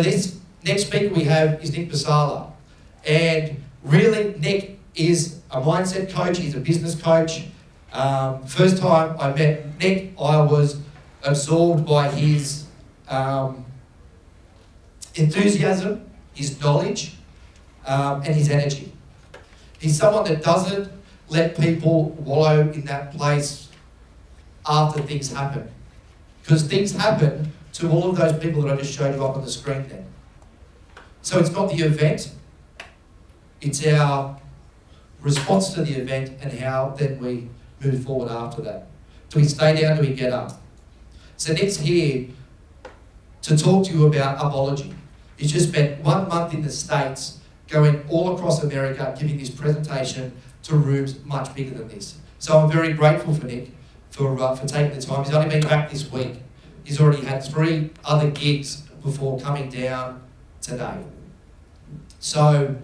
this next speaker we have is Psaila. And really, Nick is a mindset coach, he's a business coach. First time I met Nick, I was absorbed by his enthusiasm, his knowledge, and his energy. He's someone that doesn't let people wallow in that place after things happen. Because things happen to all of those people that I just showed you up on the screen there. So it's not the event, it's our response to the event and how then we move forward after that. Do we stay down, do we get up? So Nick's here to talk to you about upology. He's just spent 1 month in the States, going all across America, giving this presentation to rooms much bigger than this. So I'm very grateful for Nick for taking the time. He's only been back this week. He's already had 3 other gigs before coming down today. So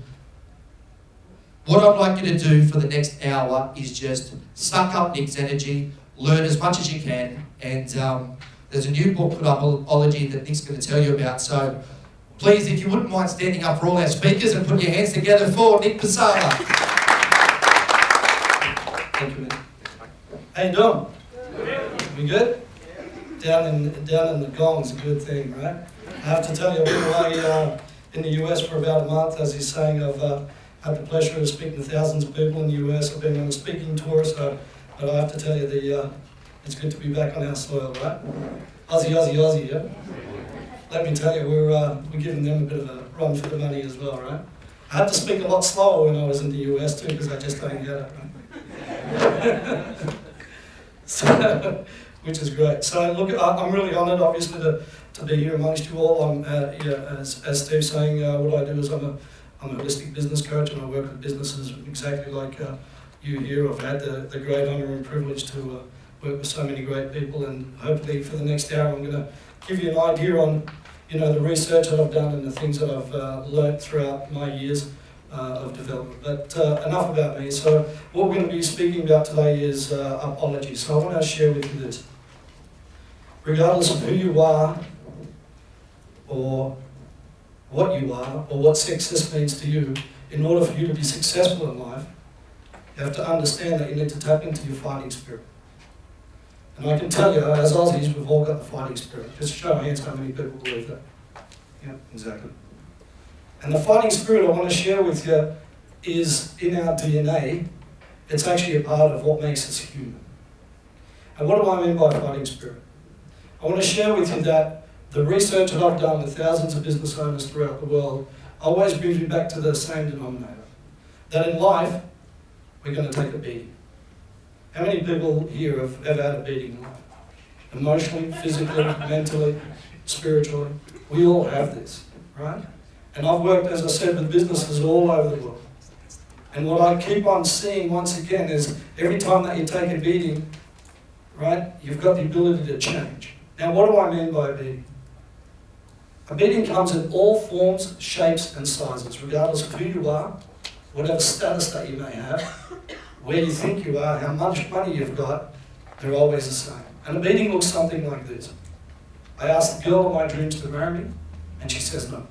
what I'd like you to do for the next hour is just suck up Nick's energy, learn as much as you can, and there's a new book called Upology that Nick's going to tell you about. So please, if you wouldn't mind standing up for all our speakers and put your hands together for Nick Psaila. Thank you, man. How you doing? We good? Down in the gong's a good thing, right? I have to tell you, I've been away in the US for about a month, as he's saying. I've had the pleasure of speaking to thousands of people in the US. I've been on a speaking tour, but I have to tell you, it's good to be back on our soil, right? Aussie, Aussie, Aussie, yeah? Let me tell you, we're giving them a bit of a run for the money as well, right? I had to speak a lot slower when I was in the US too, because I just don't get it, right? So, which is great. So look, I'm really honoured, obviously, to be here amongst you all. I'm, as Steve's saying, what I do is I'm a holistic business coach, and I work with businesses exactly like you here. I've had the great honour and privilege to work with so many great people, and hopefully for the next hour I'm going to give you an idea on the research that I've done and the things that I've learnt throughout my years of development. But enough about me. So what we're going to be speaking about today is upology. So I want to share with you this. Regardless of who you are, or what you are, or what success means to you, in order for you to be successful in life, you have to understand that you need to tap into your fighting spirit. And I can tell you, as Aussies, we've all got the fighting spirit. Just show of hands how many people believe that. Yeah, exactly. And the fighting spirit I want to share with you is in our DNA. It's actually a part of what makes us human. And what do I mean by fighting spirit? I want to share with you that the research that I've done with thousands of business owners throughout the world always brings me back to the same denominator. That in life, we're going to take a beating. How many people here have ever had a beating in life? Emotionally, physically, mentally, spiritually. We all have this, right? And I've worked, as I said, with businesses all over the world. And what I keep on seeing once again is every time that you take a beating, right, you've got the ability to change. Now, what do I mean by a beating? A beating comes in all forms, shapes, and sizes, regardless of who you are, whatever status that you may have, where you think you are, how much money you've got, they're always the same. And a beating looks something like this. I asked the girl of my dreams to marry me, and she says no.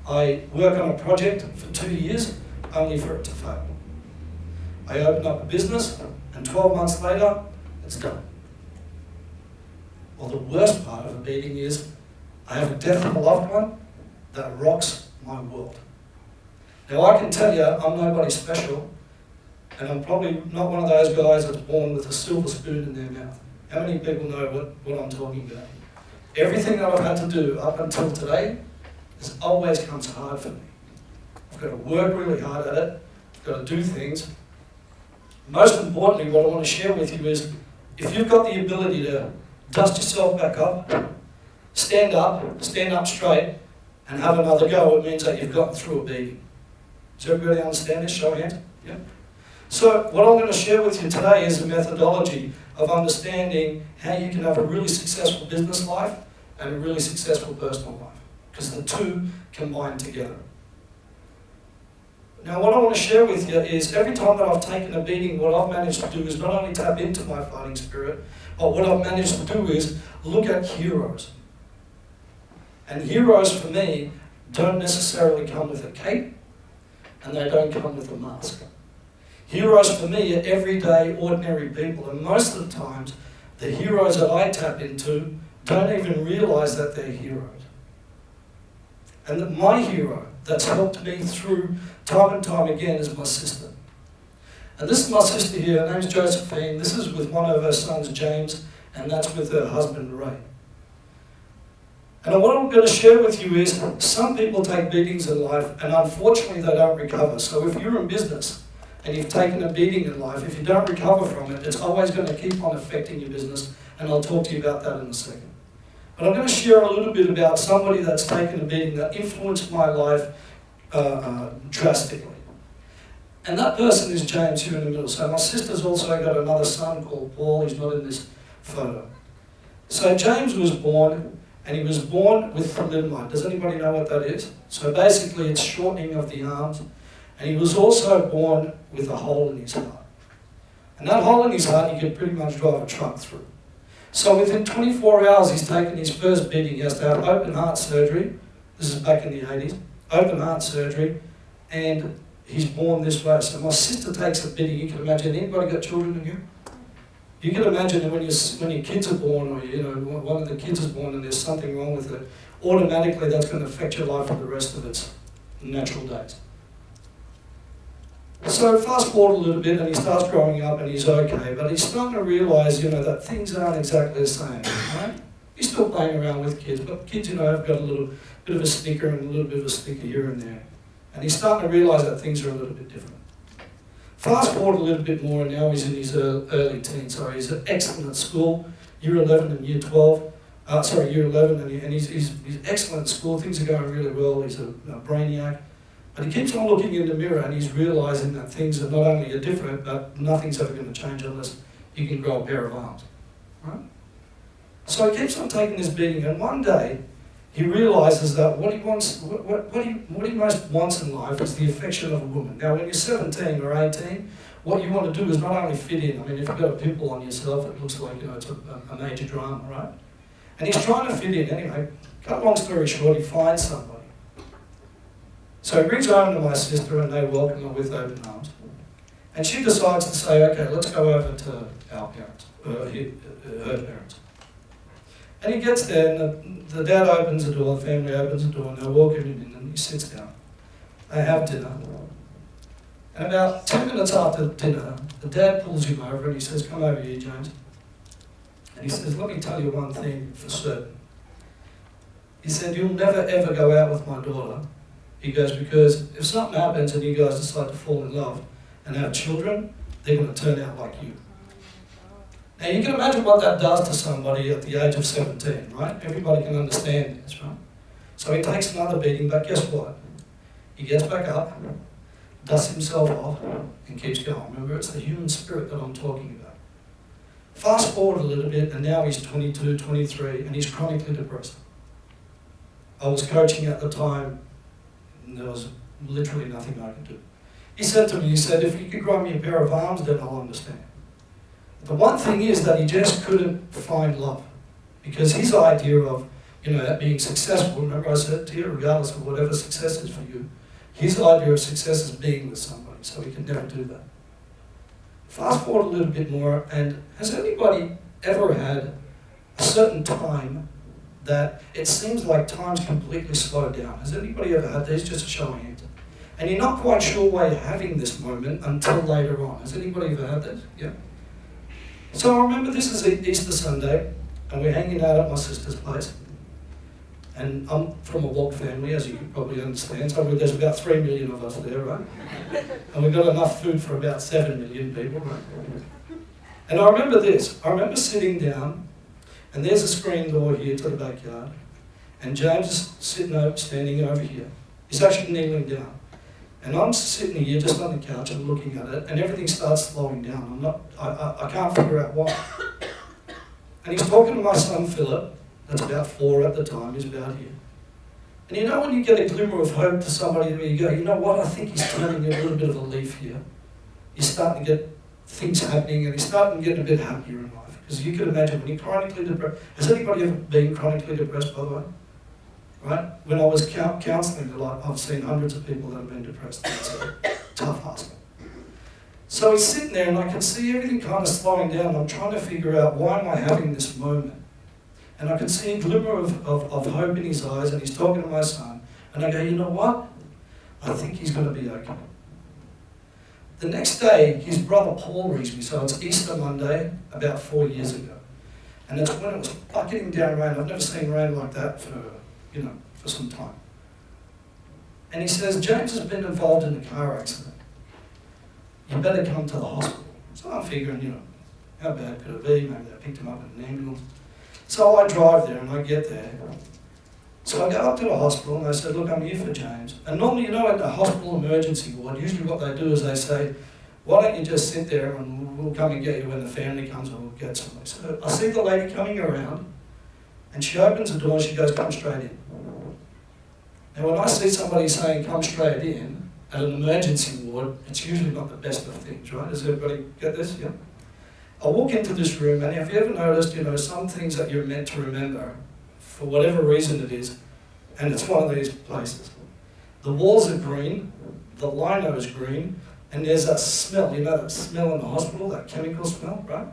I work on a project for 2 years, only for it to fail. I open up a business, and 12 months later, it's done. Well, the worst part of a beating is I have a death of a loved one that rocks my world. Now, I can tell you I'm nobody special, and I'm probably not one of those guys that's born with a silver spoon in their mouth. How many people know what I'm talking about? Everything that I've had to do up until today has always come so hard for me. I've got to work really hard at it. I've got to do things. Most importantly, what I want to share with you is if you've got the ability to dust yourself back up, stand up straight, and have another go, it means that you've gotten through a beating. Does everybody understand this? Show of hands. Yeah. So what I'm going to share with you today is a methodology of understanding how you can have a really successful business life and a really successful personal life, because the two combine together. Now, what I want to share with you is every time that I've taken a beating, what I've managed to do is not only tap into my fighting spirit, but what I've managed to do is look at heroes. And heroes for me don't necessarily come with a cape, and they don't come with a mask. Heroes for me are everyday, ordinary people, and most of the times, the heroes that I tap into don't even realize that they're heroes. And that my hero that's helped me through time and time again is my sister. And this is my sister here, her name's Josephine. This is with one of her sons, James, and that's with her husband, Ray. And what I'm going to share with you is, some people take beatings in life, and unfortunately they don't recover. So if you're in business, and you've taken a beating in life, if you don't recover from it, it's always going to keep on affecting your business, and I'll talk to you about that in a second. But I'm going to share a little bit about somebody that's taken a beating that influenced my life drastically. And that person is James here in the middle. So my sister's also got another son called Paul. He's not in this photo. So James was born, and he was born with thalidomide. Does anybody know what that is? So basically it's shortening of the arms. And he was also born with a hole in his heart. And that hole in his heart, you could pretty much drive a truck through. So within 24 hours, he's taken his first beating. He has to have open heart surgery. This is back in the 80s. Open heart surgery. And he's born this way. So my sister takes a beating. You can imagine, anybody got children in here? You can imagine that when your kids are born, or one of the kids is born and there's something wrong with it, automatically that's going to affect your life for the rest of its natural days. So fast forward a little bit, and he starts growing up, and he's okay, but he's starting to realise, that things aren't exactly the same, right? He's still playing around with kids, but kids, have got a little bit of a snicker and a little bit of a sticker here and there. And he's starting to realise that things are a little bit different. Fast forward a little bit more, and now he's in his early teens. So he's excellent at school, year 11 and year 12. Year 11, and he's excellent at school. Things are going really well. He's a brainiac. But he keeps on looking in the mirror, and he's realising that things are not only are different, but nothing's ever going to change unless you can grow a pair of arms. Right? So he keeps on taking this beating, and one day he realises that what he most wants in life is the affection of a woman. Now, when you're 17 or 18, what you want to do is not only fit in. I mean, if you've got a pimple on yourself, it looks like it's a major drama, right? And he's trying to fit in anyway. Cut long story short, he finds somebody. So he brings her home to my sister, and they welcome her with open arms. And she decides to say, okay, let's go over to our parents, her parents. And he gets there, and the dad opens the door, the family opens the door, and they welcome him in, and he sits down. They have dinner. And about 2 minutes after dinner, the dad pulls him over, and he says, come over here, James. And he says, let me tell you one thing for certain. He said, you'll never ever go out with my daughter. He goes, because if something happens and you guys decide to fall in love and have children, they're going to turn out like you. Now you can imagine what that does to somebody at the age of 17, right? Everybody can understand this, right? So he takes another beating, but guess what? He gets back up, dusts himself off, and keeps going. Remember, it's the human spirit that I'm talking about. Fast forward a little bit, and now he's 22, 23, and he's chronically depressed. I was coaching at the time, and there was literally nothing I could do. He said to me, if you could grow me a pair of arms, then I'll understand. The one thing is that he just couldn't find love. Because his idea of, being successful, remember I said to you, regardless of whatever success is for you, his idea of success is being with somebody, so he could never do that. Fast forward a little bit more, and has anybody ever had a certain time that it seems like time's completely slowed down? Has anybody ever had this? Just a show of hands. And you're not quite sure why you're having this moment until later on. Has anybody ever had this? Yeah. So I remember this is Easter Sunday, and we're hanging out at my sister's place. And I'm from a Wok family, as you can probably understand, so there's about 3 million of us there, right? And we've got enough food for about 7 million people, right? And I remember this. I remember sitting down, and there's a screen door here to the backyard, and James is standing over here. He's actually kneeling down. And I'm sitting here just on the couch and looking at it, and everything starts slowing down. I can't figure out why. And he's talking to my son Philip, that's about 4 at the time, he's about here. And when you get a glimmer of hope to somebody where you go, you know what, I think he's turning a little bit of a leaf here. He's starting to get things happening, and he's starting to get a bit happier in life. Because you can imagine when you're chronically depressed. Has anybody ever been chronically depressed, by the way? right? When I was counselling, like, I've seen hundreds of people that have been depressed. It's a tough ask. So he's sitting there and I can see everything kind of slowing down. I'm trying to figure out, why am I having this moment? And I can see a glimmer of hope in his eyes, and he's talking to my son. And I go, you know what? I think he's going to be okay. The next day, his brother Paul reached me. So it's Easter Monday, about 4 years ago. And it's when it was bucketing down rain. I've never seen rain like that for some time. And he says, James has been involved in a car accident. You better come to the hospital. So I'm figuring, how bad could it be? Maybe they picked him up in an ambulance. So I drive there and I get there. So I go up to the hospital and I said, look, I'm here for James. And normally, at the hospital emergency ward, usually what they do is they say, why don't you just sit there and we'll come and get you when the family comes, or we'll get somebody. So I see the lady coming around and she opens the door and she goes, come straight in. Now when I see somebody saying come straight in at an emergency ward, it's usually not the best of things, right? Does everybody get this? Yeah. I walk into this room, and have you ever noticed, some things that you're meant to remember, for whatever reason it is, and it's one of these places. The walls are green, the lino is green, and there's that smell, that smell in the hospital, that chemical smell, right?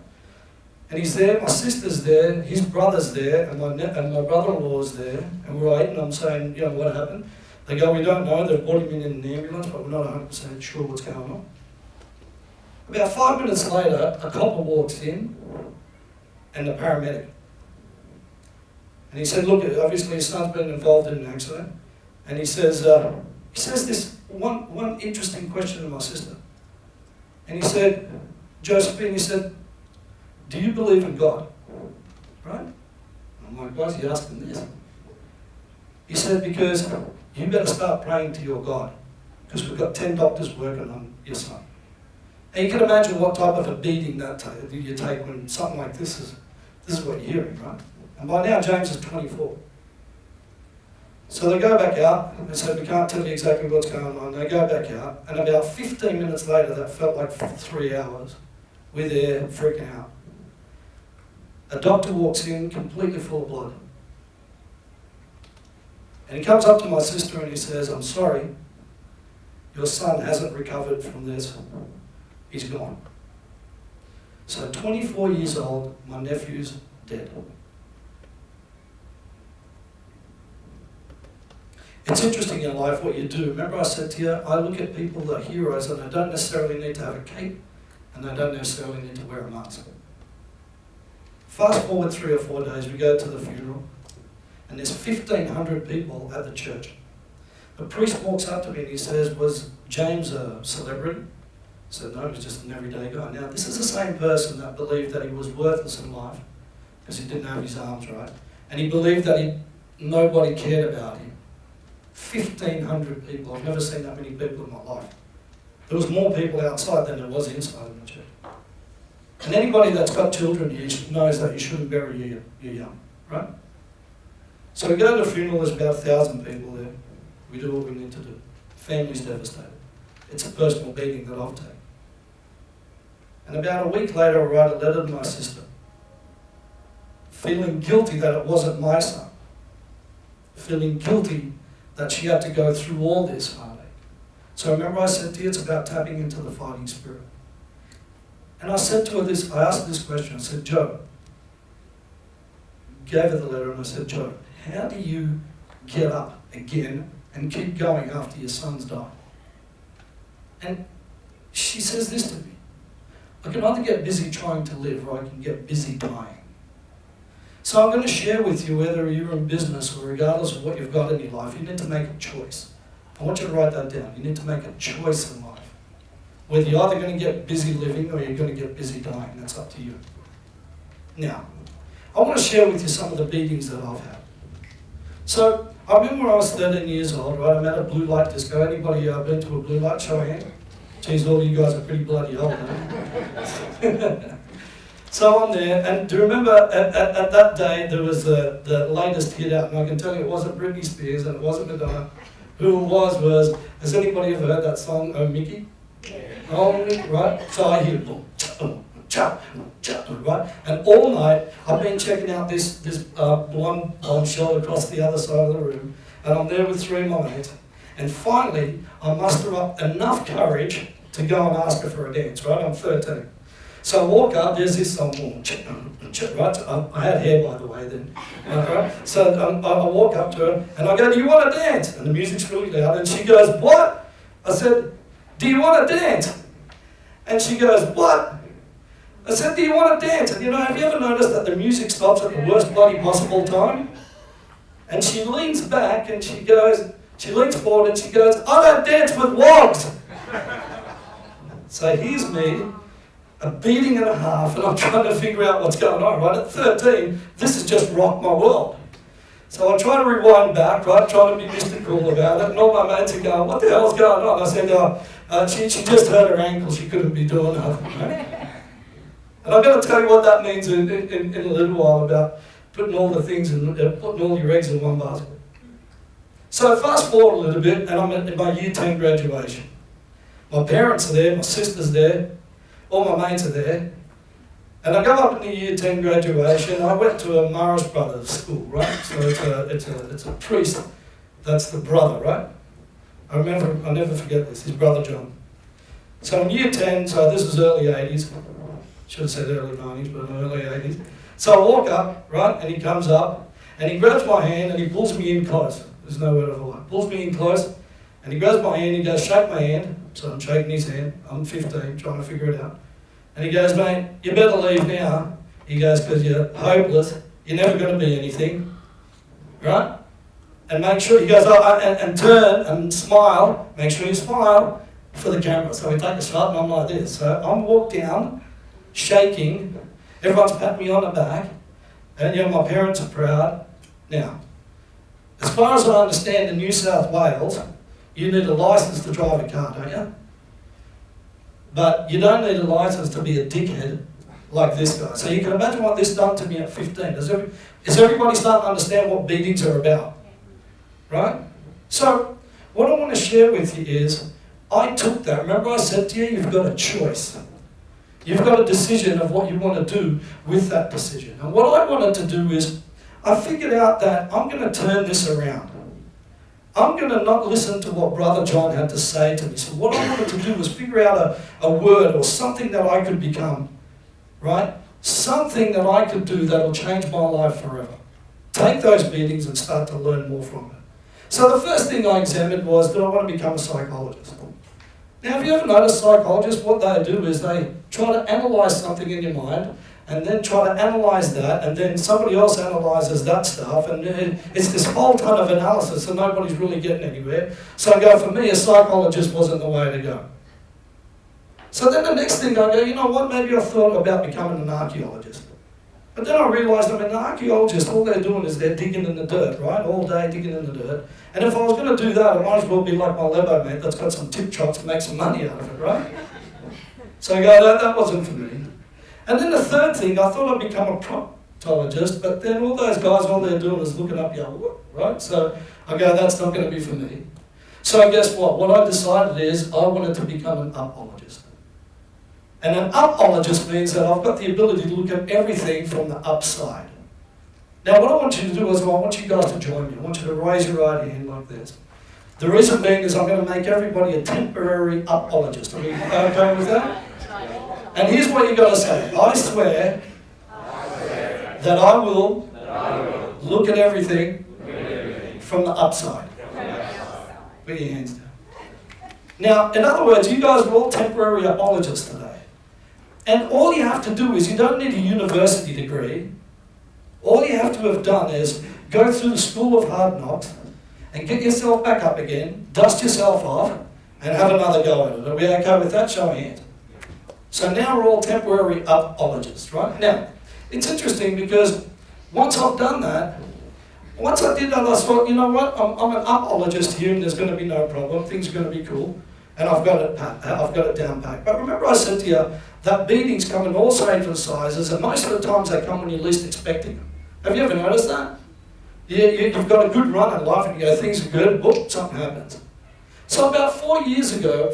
And he's there, my sister's there, his brother's there, and my brother-in-law's there, and we're waiting, I'm saying, what happened? They go, we don't know, they've brought him in an ambulance, but we're not 100% sure what's going on. About 5 minutes later, a copper walks in, and the paramedic. And he said, look, obviously his son's been involved in an accident. And he says this one interesting question to my sister. And he said, Josephine, he said, do you believe in God? Right? I'm like, why is he asking this? He said, because you better start praying to your God, because we've got 10 doctors working on your son. And you can imagine what type of a beating that you take when something like this is what you're hearing, right? And by now, James is 24. So they go back out, and they said, we can't tell you exactly what's going on. They go back out, and about 15 minutes later, that felt like 3 hours, we're there freaking out. A doctor walks in, completely full of blood. And he comes up to my sister and he says, I'm sorry, your son hasn't recovered from this. He's gone. So 24 years old, my nephew's dead. It's interesting in life what you do. Remember I said to you, I look at people that are heroes and they don't necessarily need to have a cape and they don't necessarily need to wear a mask. Fast forward 3 or 4 days, we go to the funeral and there's 1,500 people at the church. The priest walks up to me and he says, was James a celebrity? I said, no, he was just an everyday guy. Now, this is the same person that believed that he was worthless in life because he didn't have his arms right. And he believed that nobody cared about him. 1,500 people. I've never seen that many people in my life. There was more people outside than there was inside in the church. And anybody that's got children here knows that you shouldn't bury your young, right? So we go to the funeral, there's about 1,000 people there. We do what we need to do. Family's devastated. It's a personal beating that I've taken. And about a week later, I write a letter to my sister, feeling guilty that it wasn't my son, feeling guilty that she had to go through all this heartache. So remember I said to you, it's about tapping into the fighting spirit. And I said to her this, I asked her this question, I said, Jo, gave her the letter and I said, Jo, how do you get up again and keep going after your son's died? And she says this to me, I can either get busy trying to live or I can get busy dying. So I'm going to share with you, whether you're in business or regardless of what you've got in your life, you need to make a choice. I want you to write that down. You need to make a choice in life. Whether you're either going to get busy living or you're going to get busy dying, that's up to you. Now, I want to share with you some of the beatings that I've had. So, I remember when I was 13 years old, right, I'm at a blue light disco. Anybody been to a blue light? Show of hands. Geez, all you guys are pretty bloody old, eh? So I'm there, and do you remember at that day there was the latest hit out, and I can tell you it wasn't Britney Spears and it wasn't Madonna. Who it was, has anybody ever heard that song, Oh Mickey? Oh, right? So I hear, boom, boom, right? And all night, I've been checking out this blonde bombshell across the other side of the room, and I'm there with 3 of my mates. And finally, I muster up enough courage to go and ask her for a dance, right? I'm 13. So I walk up, there's this song, right? I had hair, by the way, then. Right? So I walk up to her, and I go, do you want to dance? And the music's really loud, and she goes, what? I said, do you want to dance? And she goes, what? I said, do you want to dance? And have you ever noticed that the music stops at the worst bloody possible time? And she leans back, and she leans forward, and she goes, I don't dance with wogs. So here's me, a beating and a half, and I'm trying to figure out what's going on, right? At 13, this has just rocked my world. So I try to rewind back, right? Trying to be mystical about it, and all my mates are going, what the hell's going on? I said, she just hurt her ankle, she couldn't be doing nothing, right? And I'm going to tell you what that means in a little while about putting all the things in, putting all your eggs in one basket. So fast forward a little bit, and I'm at my year 10 graduation. My parents are there, my sister's there, all my mates are there. And I go up in the year 10 graduation. I went to a Morris Brothers school, right? So it's a priest, that's the brother, right? I'll never forget this, his brother John. So in year 10, so this is early 80s. Should have said early 90s, but early 80s. So I walk up, right, and he comes up, and he grabs my hand, and he pulls me in close. There's no word of a lie. Pulls me in close, and he grabs my hand, he goes, shake my hand. So I'm shaking his hand. I'm 15, trying to figure it out. And he goes, mate, you better leave now. He goes, because you're hopeless. You're never going to be anything. Right? And make sure, he goes, and turn and smile. Make sure you smile for the camera. So we take a shot, and I'm like this. So I'm walked down, shaking. Everyone's patting me on the back. And my parents are proud. Now, as far as I understand in New South Wales, you need a license to drive a car, don't you? But you don't need a license to be a dickhead like this guy. So you can imagine what this done to me at 15. Is everybody starting to understand what beatings are about? Right? So what I want to share with you is, I took that. Remember I said to you, you've got a choice. You've got a decision of what you want to do with that decision. And what I wanted to do is, I figured out that I'm going to turn this around. I'm going to not listen to what Brother John had to say to me. So what I wanted to do was figure out a word or something that I could become, right? Something that I could do that will change my life forever. Take those beatings and start to learn more from it. So the first thing I examined was, did I want to become a psychologist? Now, have you ever noticed psychologists, what they do is they try to analyse something in your mind, and then try to analyse that, and then somebody else analyses that stuff, and it's this whole ton of analysis, and nobody's really getting anywhere. So I go, for me, a psychologist wasn't the way to go. So then the next thing I go, you know what, maybe I thought about becoming an archaeologist. But then I realised, an archaeologist, all they're doing is they're digging in the dirt, right? All day digging in the dirt. And if I was going to do that, I might as well be like my Lebo mate that's got some tip chops to make some money out of it, right? So I go, that wasn't for me. And then the third thing, I thought I'd become a proctologist, but then all those guys, all they're doing is looking up your work, right? So I go, that's not going to be for me. So guess what? What I decided is I wanted to become an upologist. And an upologist means that I've got the ability to look at everything from the upside. Now what I want you to do is I want you guys to join me. I want you to raise your right hand like this. The reason being is I'm going to make everybody a temporary upologist. Are we okay with that? And here's what you've got to say. I swear that I will look at everything from the upside. Put your hands down. Now, in other words, you guys are all temporary apologists today. And all you have to do is, you don't need a university degree. All you have to have done is go through the school of hard knocks and get yourself back up again, dust yourself off, and have another go at it. Are we okay with that? Show of hands. So now we're all temporary upologists, right? Now, it's interesting because once I've done that, once I did that, I thought, you know what, I'm an upologist here and there's going to be no problem, things are going to be cool, and I've got it down packed. But remember I said to you, that beatings come in all shapes and sizes, and most of the times they come when you're least expecting them. Have you ever noticed that? You've got a good run in life and you go, things are good, whoop, something happens. So about 5 years ago,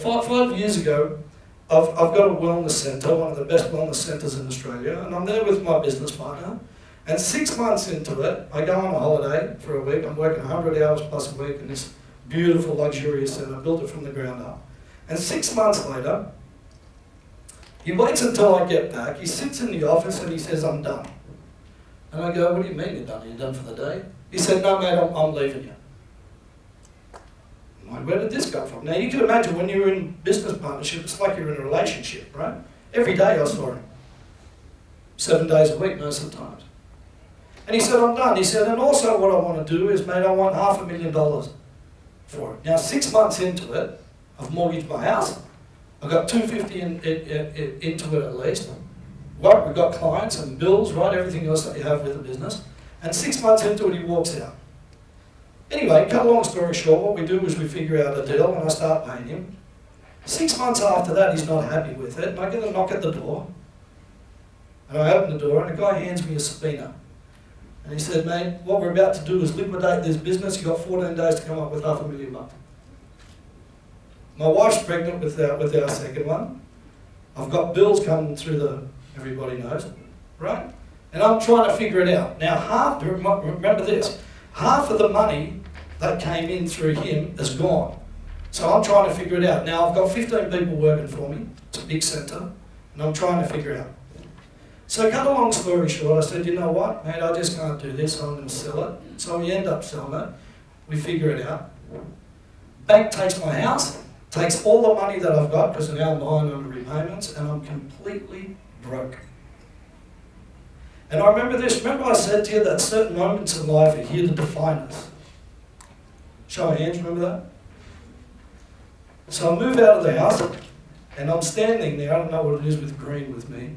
I've got a wellness centre, one of the best wellness centres in Australia, and I'm there with my business partner. And 6 months into it, I go on a holiday for a week. I'm working 100 hours plus a week in this beautiful, luxurious centre. I built it from the ground up. And 6 months later, he waits until I get back. He sits in the office and he says, "I'm done." And I go, "What do you mean you're done? Are you done for the day?" He said, "No, mate, I'm leaving you." I'm like, "Where did this come from?" Now, you can imagine when you're in business partnership, it's like you're in a relationship, right? Every day I saw him. 7 days a week, most of the times. And he said, "I'm done." He said, "And also what I want to do is, mate, I want $500,000 for it." Now, 6 months into it, I've mortgaged my house. I've got $250 into it at least. Right, we've got clients and bills, right, everything else that you have with a business. And 6 months into it, he walks out. Anyway, cut a long story short, what we do is we figure out a deal and I start paying him. 6 months after that, he's not happy with it, and I get a knock at the door. And I open the door, and the guy hands me a subpoena. And he said, "Mate, what we're about to do is liquidate this business. You've got 14 days to come up with $500,000. My wife's pregnant with our second one. I've got bills coming through everybody knows, right? And I'm trying to figure it out. Now, remember this, half of the money that came in through him is gone. So I'm trying to figure it out. Now, I've got 15 people working for me. It's a big centre, and I'm trying to figure it out. So cut a long story short, I said, "You know what, mate, I just can't do this, I'm going to sell it." So we end up selling it. We figure it out. Bank takes my house, takes all the money that I've got, because now I'm behind on the repayments, and I'm completely broke. And I remember this. Remember I said to you that certain moments in life are here to define us. Show of hands, remember that? So I move out of the house, and I'm standing there. I don't know what it is with green with me.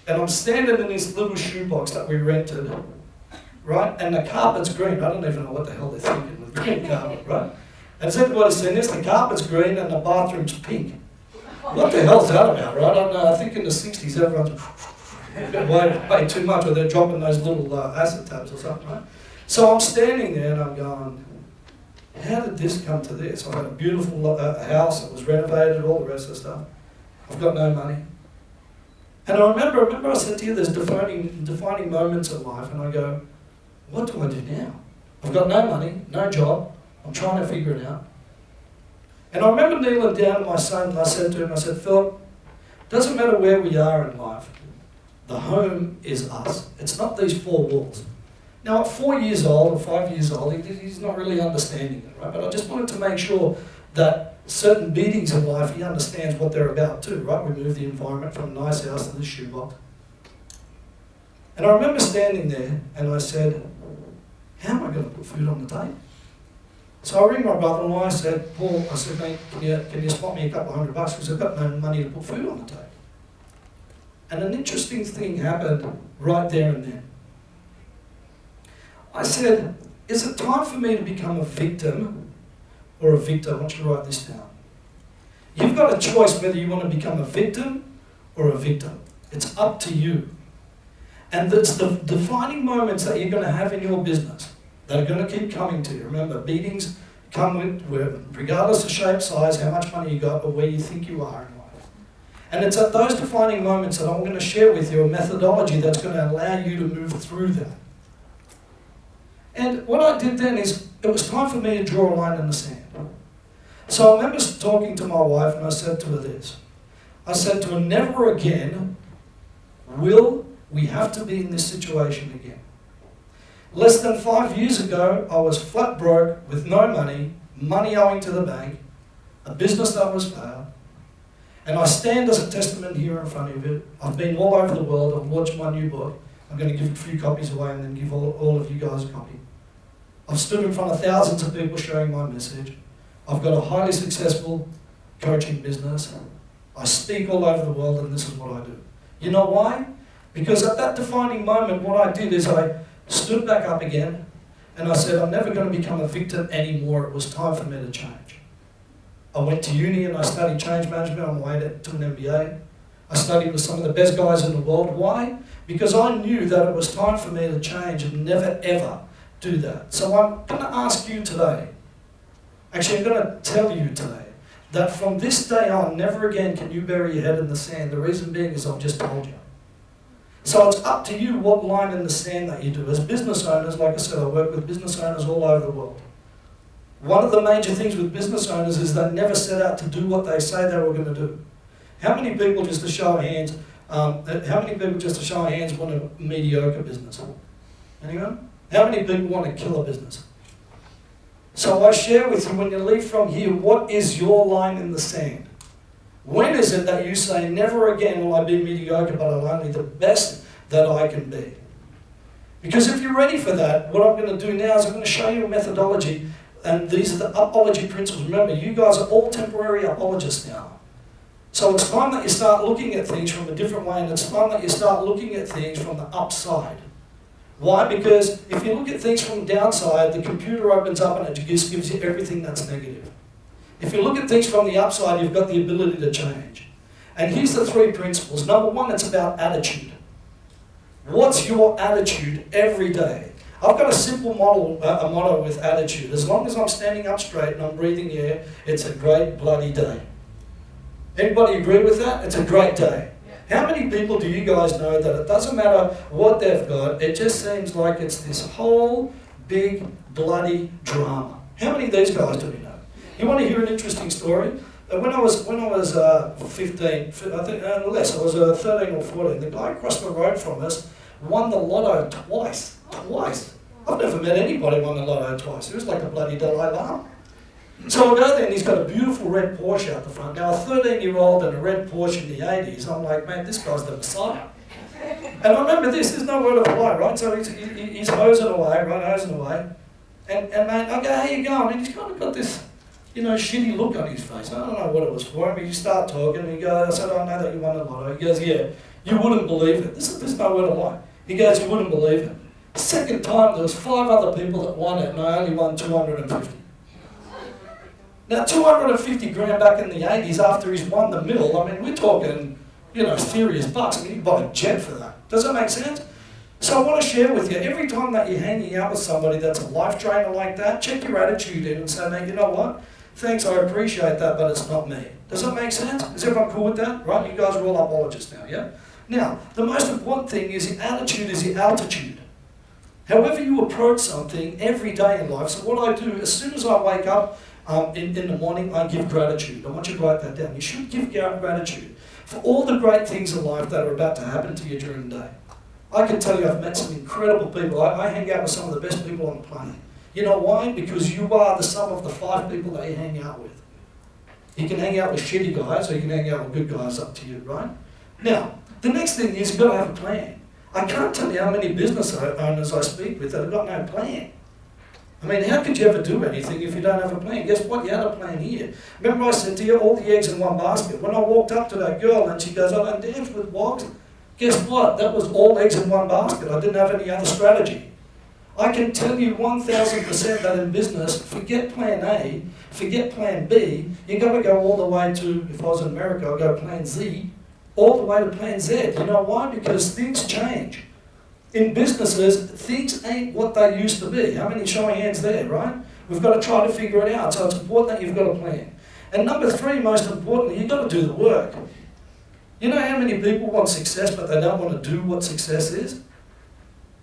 And I'm standing in this little shoebox that we rented, right? And the carpet's green. I don't even know what the hell they're thinking with green carpet, right? And as everybody's seen this, the carpet's green and the bathroom's pink. What the hell's that about, right? I don't know. I think in the 60s everyone's way too much, or they're dropping those little acid tabs or something, right? So I'm standing there and I'm going, how did this come to this? I had a beautiful house that was renovated, all the rest of the stuff. I've got no money. And I remember I said to you, there's defining moments in life, and I go, what do I do now? I've got no money, no job, I'm trying to figure it out. And I remember kneeling down to my son, and I said to him, I said, "Philip, it doesn't matter where we are in life, the home is us. It's not these four walls." Now at 4 years old or 5 years old, he's not really understanding it, right? But I just wanted to make sure that certain beatings in life, he understands what they're about too, right? We moved the environment from a nice house to this shoebox. And I remember standing there and I said, how am I going to put food on the table? So I ring my brother-in-law, I said, "Paul," I said, "Mate, can you spot me a couple of $100 because I've got no money to put food on the table." And an interesting thing happened right there and then. I said, is it time for me to become a victim or a victor? I want you to write this down. You've got a choice whether you want to become a victim or a victor. It's up to you. And it's the defining moments that you're going to have in your business that are going to keep coming to you. Remember, beatings come with, regardless of shape, size, how much money you got, or where you think you are in life. And it's at those defining moments that I'm going to share with you a methodology that's going to allow you to move through that. And what I did then is, it was time for me to draw a line in the sand. So I remember talking to my wife and I said to her this. I said to her, never again will we have to be in this situation again. Less than 5 years ago, I was flat broke with no money, money owing to the bank, a business that was failed. And I stand as a testament here in front of you. I've been all over the world. I've launched my new book. I'm going to give a few copies away and then give all of you guys a copy. I've stood in front of thousands of people sharing my message. I've got a highly successful coaching business. I speak all over the world, and this is what I do. You know why? Because at that defining moment, what I did is I stood back up again and I said, I'm never going to become a victim anymore. It was time for me to change. I went to uni and I studied change management on my way to an MBA. I studied with some of the best guys in the world. Why? Because I knew that it was time for me to change and never ever do that. So I'm going to ask you today, actually I'm going to tell you today, that from this day on, never again can you bury your head in the sand. The reason being is I've just told you. So it's up to you what line in the sand that you do. As business owners, like I said, I work with business owners all over the world. One of the major things with business owners is they never set out to do what they say they were going to do. How many people, just to show of hands, want a mediocre business? Anyone? How many people want to kill a business? So I share with you, when you leave from here, what is your line in the sand? When is it that you say, never again will I be mediocre, but I'll only the best that I can be? Because if you're ready for that, what I'm going to do now is I'm going to show you a methodology, and these are the apology principles. Remember, you guys are all temporary apologists now. So it's time that you start looking at things from a different way, and it's time that you start looking at things from the upside. Why? Because if you look at things from the downside, the computer opens up and it just gives you everything that's negative. If you look at things from the upside, you've got the ability to change. And here's the 3 principles. Number 1, it's about attitude. What's your attitude every day? I've got a simple motto with attitude. As long as I'm standing up straight and I'm breathing air, it's a great bloody day. Anybody agree with that? It's a great day. How many people do you guys know that it doesn't matter what they've got, it just seems like it's this whole big bloody drama? How many of these guys do we know? You want to hear an interesting story? When I was 15, I think less, I was 13 or 14, the guy across the road from us won the lotto twice. Twice. I've never met anybody who won the lotto twice. It was like a bloody Dalai Lama. So I go there and he's got a beautiful red Porsche out the front. Now a 13-year-old and a red Porsche in the 80s, I'm like, man, this guy's the Messiah. And I remember this, there's no word of a lie, right? So he's hosing away, right, hosing away. And mate, I go, how you going? And he's kind of got this, shitty look on his face. I don't know what it was for him, but you start talking and he goes, I said, I know that you won the lotto. He goes, yeah, you wouldn't believe it. There's no word of a lie. He goes, you wouldn't believe it. Second time, there was 5 other people that won it and I only won 250. Now, 250 grand back in the 80s after he's won the middle, I mean, we're talking, serious bucks. I mean, you buy a jet for that. Does that make sense? So I want to share with you, every time that you're hanging out with somebody that's a life trainer like that, check your attitude in and say, mate, you know what? Thanks, I appreciate that, but it's not me. Does that make sense? Is everyone cool with that? Right? You guys are all apologists now, yeah? Now, the most important thing is your attitude is your altitude. However you approach something every day in life, so what I do, as soon as I wake up, in the morning, I give gratitude. I want you to write that down. You should give gratitude for all the great things in life that are about to happen to you during the day. I can tell you I've met some incredible people. I hang out with some of the best people on the planet. You know why? Because you are the sum of the 5 people that you hang out with. You can hang out with shitty guys or you can hang out with good guys, up to you, right? Now, the next thing is you've got to have a plan. I can't tell you how many business owners I speak with that have got no plan. I mean, how could you ever do anything if you don't have a plan? Guess what? You had a plan here. Remember I said to you, all the eggs in one basket. When I walked up to that girl and she goes, I don't dance with wogs. Guess what? That was all eggs in one basket. I didn't have any other strategy. I can tell you 1000% that in business, forget plan A, forget plan B, you've got to go all the way to, if I was in America, I'd go plan Z, all the way to plan Z. You know why? Because things change. In businesses, things ain't what they used to be. How many showing hands there, right? We've got to try to figure it out. So it's important that you've got a plan. And number 3, most importantly, you've got to do the work. You know how many people want success, but they don't want to do what success is?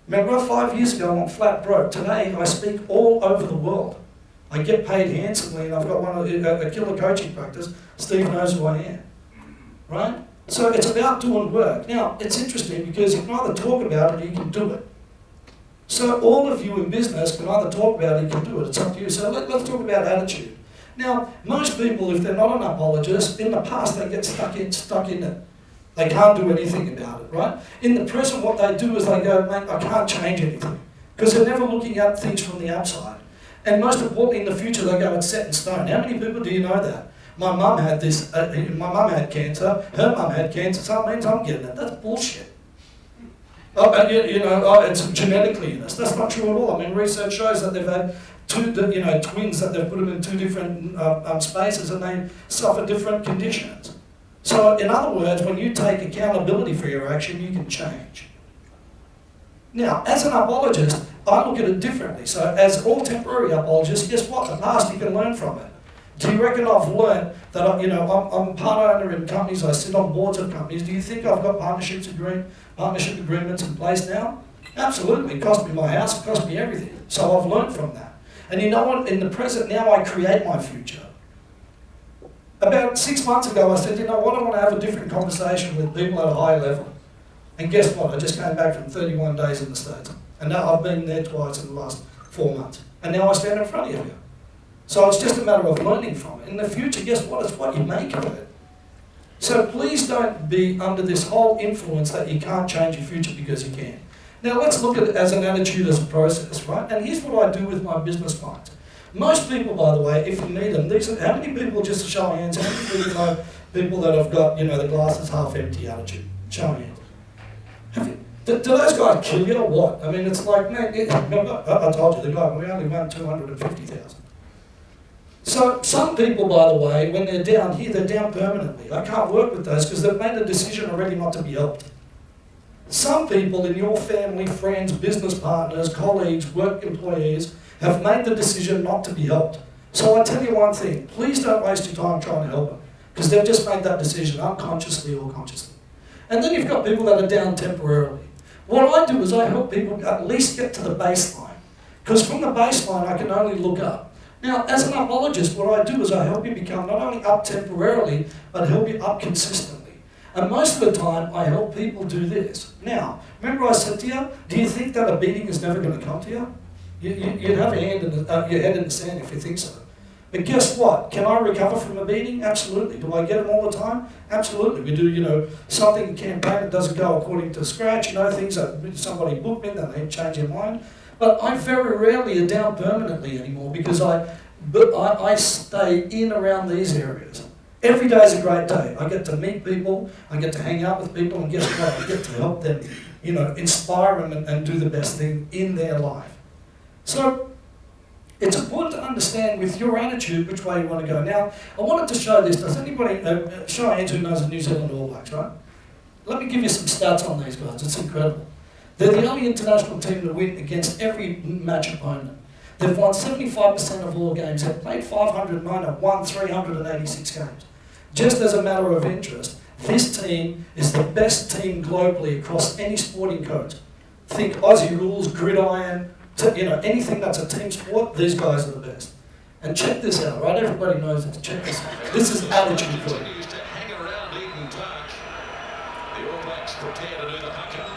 Remember, 5 years ago, I went flat broke. Today, I speak all over the world. I get paid handsomely, and I've got a killer coaching practice. Steve knows who I am, right? So it's about doing work. Now, it's interesting because you can either talk about it or you can do it. So all of you in business can either talk about it or you can do it. It's up to you. So let's talk about attitude. Now, most people, if they're not an apologist, in the past they get stuck in it. They can't do anything about it, right? In the present, what they do is they go, mate, I can't change anything. Because they're never looking at things from the outside. And most importantly, in the future, they go, it's set in stone. How many people do you know that? My mum had this, my mum had cancer, her mum had cancer, so that means I'm getting it. That's bullshit. It's genetically in us. That's not true at all. I mean, research shows that they've had twins that they've put them in 2 different spaces and they suffer different conditions. So, in other words, when you take accountability for your action, you can change. Now, as an apologist, I look at it differently. So, as all temporary apologists, guess what? The past, you can learn from it. Do you reckon I've learned that I'm part owner in companies, I sit on boards of companies. Do you think I've got partnership agreements in place now? Absolutely. It cost me my house, it cost me everything. So I've learned from that. And you know what? In the present now I create my future. About 6 months ago I said, you know what, I want to have a different conversation with people at a high level. And guess what? I just came back from 31 days in the States. And now I've been there twice in the last 4 months. And now I stand in front of you. So it's just a matter of learning from it. In the future, guess what? It's what you make of it. So please don't be under this whole influence that you can't change your future because you can. Now let's look at it as an attitude, as a process, right? And here's what I do with my business clients. Most people, by the way, if you meet them, how many people, just to show hands, how many people know people that have got, the glass is half empty attitude? Show hands. Do those guys kill you or what? I mean, it's like, man, remember, I told you, the guy, we only won 250,000. So some people, by the way, when they're down here, they're down permanently. I can't work with those because they've made a decision already not to be helped. Some people in your family, friends, business partners, colleagues, work employees have made the decision not to be helped. So I tell you one thing, please don't waste your time trying to help them because they've just made that decision unconsciously or consciously. And then you've got people that are down temporarily. What I do is I help people at least get to the baseline because from the baseline I can only look up. Now, as an apologist, what I do is I help you become not only up temporarily, but help you up consistently. And most of the time, I help people do this. Now, remember I said to you, do you think that a beating is never going to come to you? You'd have your head in the sand if you think so. But guess what? Can I recover from a beating? Absolutely. Do I get them all the time? Absolutely. We do, something in campaign that doesn't go according to scratch, things that somebody booked me, then they change their mind. But I very rarely are down permanently anymore because I stay in around these areas. Every day is a great day. I get to meet people, I get to hang out with people, and guess what? I get to help them, inspire them and do the best thing in their life. So it's important to understand with your attitude which way you want to go. Now, I wanted to show this. Does anybody, show hands who knows the New Zealand All Blacks, right? Let me give you some stats on these guys. It's incredible. They're the only international team to win against every match opponent. They've won 75% of all games. They've played 509 and won 386 games. Just as a matter of interest, this team is the best team globally across any sporting code. Think Aussie rules, gridiron, anything that's a team sport, these guys are the best. And check this out, right? Everybody knows this. Check this out. This is attitude for you. Hang around, lead and touch. The All Blacks prepare to do the haka.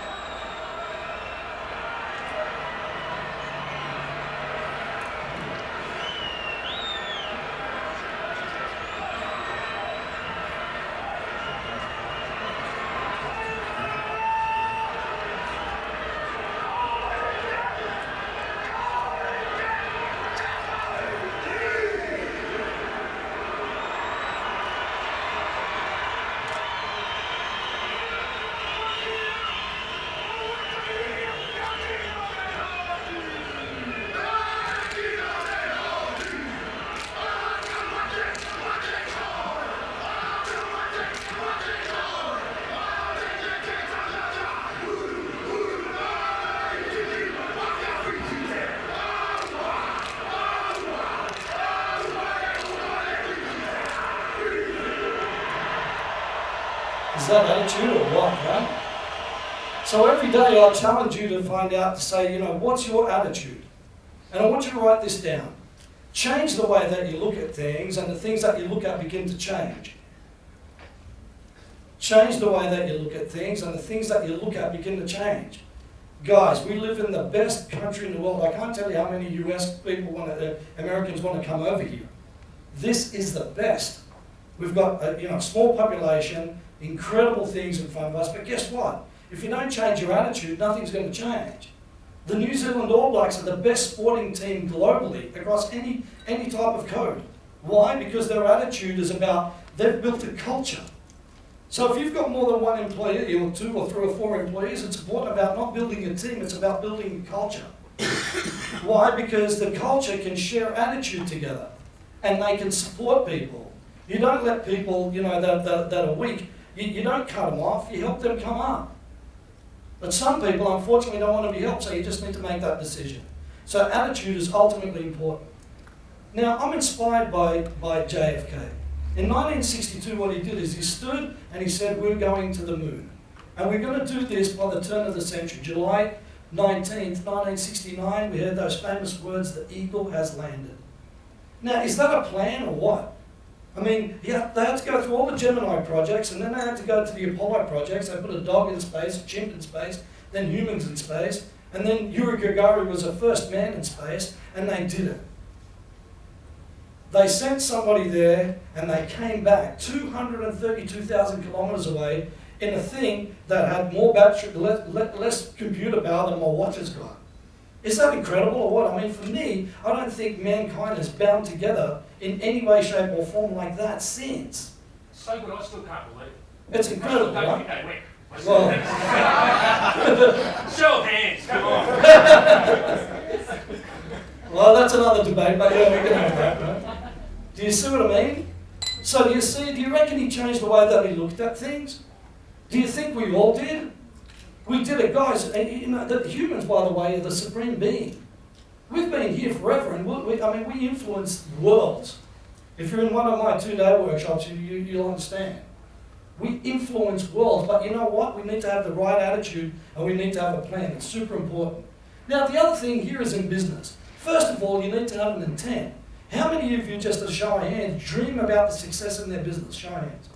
Is that attitude or what, right? So every day I challenge you to find out, to say, what's your attitude? And I want you to write this down. Change the way that you look at things, and the things that you look at begin to change. Change the way that you look at things, and the things that you look at begin to change. Guys, we live in the best country in the world. I can't tell you how many US people Americans want to come over here. This is the best. We've got a small population, incredible things in front of us, but guess what? If you don't change your attitude, nothing's going to change. The New Zealand All Blacks are the best sporting team globally across any type of code. Why? Because their attitude is about, they've built a culture. So if you've got more than one employee, or 2 or 3 or 4 employees, it's important about not building a team, it's about building a culture. Why? Because the culture can share attitude together and they can support people. You don't let people, that are weak, you don't cut them off, you help them come up. But some people, unfortunately, don't want to be helped, so you just need to make that decision. So attitude is ultimately important. Now, I'm inspired by JFK. In 1962, what he did is he stood and he said, we're going to the moon. And we're going to do this by the turn of the century. July 19th, 1969, we heard those famous words, the eagle has landed. Now, is that a plan or what? I mean, yeah, they had to go through all the Gemini projects, and then they had to go to the Apollo projects. They put a dog in space, a chimp in space, then humans in space, and then Yuri Gagarin was the first man in space, and they did it. They sent somebody there, and they came back 232,000 kilometers away in a thing that had more battery, less computer power than my watch has got. Is that incredible or what? I mean, for me, I don't think mankind has bound together in any way, shape or form like that since. So good, I still can't believe it. It's incredible, I still don't right? think they went. Well, Show of hands, come on. well, that's another debate, but yeah, we can have that, right? Do you see what I mean? So do you reckon he changed the way that he looked at things? Do you think we all did? We did it, guys. And, you know, the humans, by the way, are the supreme being. We've been here forever, and we influence worlds. If you're in one of my 2-day workshops, you'll understand. We influence worlds, but you know what? We need to have the right attitude, and we need to have a plan. It's super important. Now, the other thing here is in business. First of all, you need to have an intent. How many of you, just a show of hands, dream about the success in their business? Show of hands.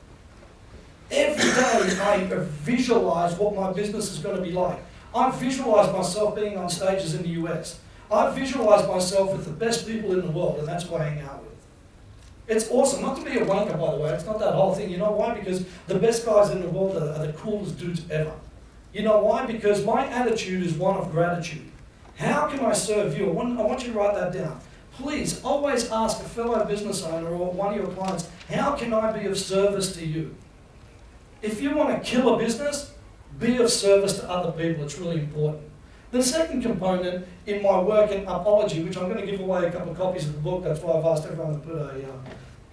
Every day I visualize what my business is going to be like. I visualize myself being on stages in the US. I visualize myself with the best people in the world, and that's who I hang out with. It's awesome. Not to be a wanker, by the way. It's not that whole thing. You know why? Because the best guys in the world are the coolest dudes ever. You know why? Because my attitude is one of gratitude. How can I serve you? I want you to write that down. Please always ask a fellow business owner or one of your clients, how can I be of service to you? If you want to kill a business, be of service to other people. It's really important. The second component in my work in Apology, which I'm going to give away a couple of copies of the book, that's why I've asked everyone to put a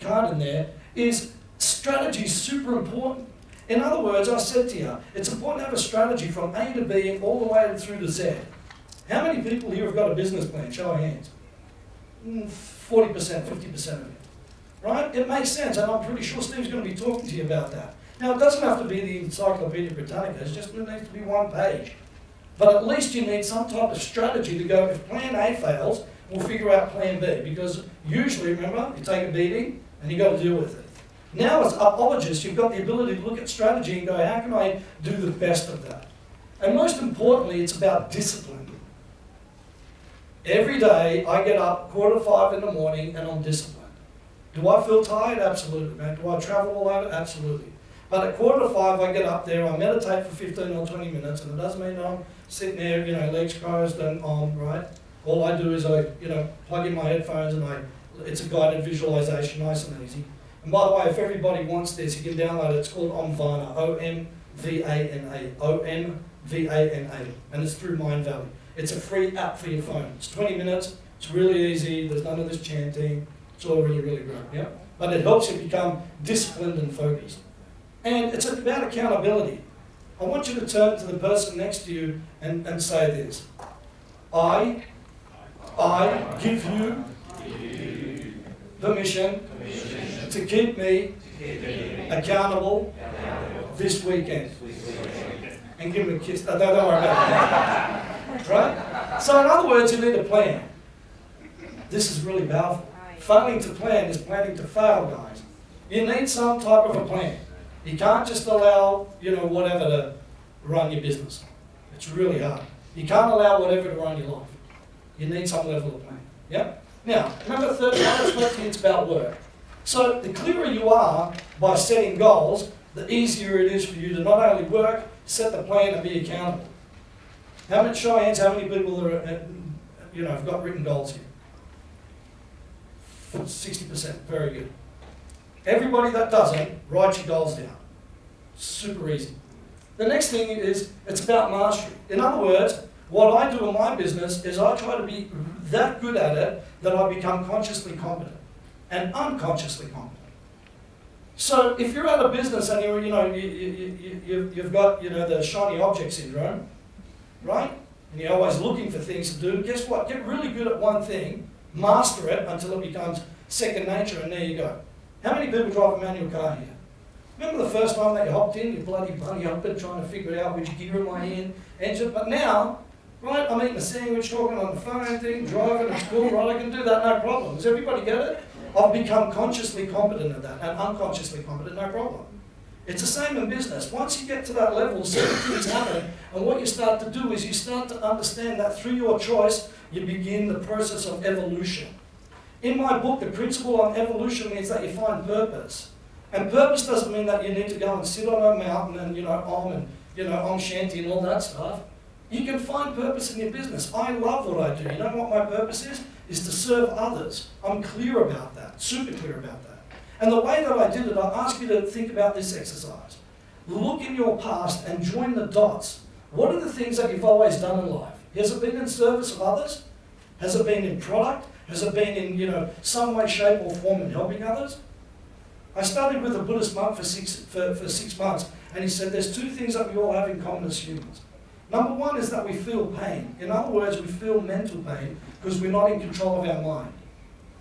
card in there, is strategy is super important. In other words, I said to you, it's important to have a strategy from A to B and all the way through to Z. How many people here have got a business plan? Show of hands. 40%, 50% of you. Right? It makes sense, and I'm pretty sure Steve's going to be talking to you about that. Now, it doesn't have to be the Encyclopedia Britannica, it just needs to be one page. But at least you need some type of strategy to go, if plan A fails, we'll figure out plan B. Because usually, remember, you take a beating and you've got to deal with it. Now as apologists, you've got the ability to look at strategy and go, how can I do the best of that? And most importantly, it's about discipline. Every day, I get up 4:45 in the morning and I'm disciplined. Do I feel tired? Absolutely, man. Do I travel all over? Absolutely. But at 4:45, I get up there, I meditate for 15 or 20 minutes, and it doesn't mean I'm sitting there, legs crossed and armed, right? All I do is I, plug in my headphones and it's a guided visualization, nice and easy. And by the way, if everybody wants this, you can download it. It's called Omvana, O-M-V-A-N-A, O-M-V-A-N-A, and it's through Mind Valley. It's a free app for your phone. It's 20 minutes, it's really easy, there's none of this chanting, it's all really, really great, yeah? But it helps you become disciplined and focused. And it's about accountability. I want you to turn to the person next to you and say this. I give you permission to keep me accountable this weekend. And give me a kiss. Don't worry about that. Right? So in other words, you need a plan. This is really powerful. Failing to plan is planning to fail, guys. You need some type of a plan. You can't just allow, whatever to run your business. It's really hard. You can't allow whatever to run your life. You need some level of plan. Yeah? Now, remember, third one, I spoke to you, it's about work. So the clearer you are by setting goals, the easier it is for you to not only work, set the plan and be accountable. How many show of hands, how many people are, have got written goals here? 60%, very good. Everybody that doesn't, write your goals down. Super easy. The next thing is, it's about mastery. In other words, what I do in my business is I try to be that good at it that I become consciously competent and unconsciously competent. So if you're at a business and you've got the shiny object syndrome, right? And you're always looking for things to do, guess what? Get really good at one thing master it until it becomes second nature, and there you go. How many people drive a manual car here? Remember the first time that you hopped in, you bloody bunny up it, trying to figure out which gear am I in, engine, but now, right, I'm eating a sandwich, talking on the phone thing, driving to school, right, I can do that, no problem. Does everybody get it? I've become consciously competent at that, and unconsciously competent, no problem. It's the same in business. Once you get to that level, certain things happen, and what you start to do is you start to understand that through your choice, you begin the process of evolution. In my book, the principle on evolution means that you find purpose. And purpose doesn't mean that you need to go and sit on a mountain and, Om Shanti and all that stuff. You can find purpose in your business. I love what I do. You know what my purpose is? Is to serve others. I'm clear about that, super clear about that. And the way that I did it, I ask you to think about this exercise. Look in your past and join the dots. What are the things that you've always done in life? Has it been in service of others? Has it been in product? Has it been in, some way, shape or form in helping others? I studied with a Buddhist monk for 6 months, and he said there's 2 things that we all have in common as humans. Number 1 is that we feel pain. In other words, we feel mental pain because we're not in control of our mind.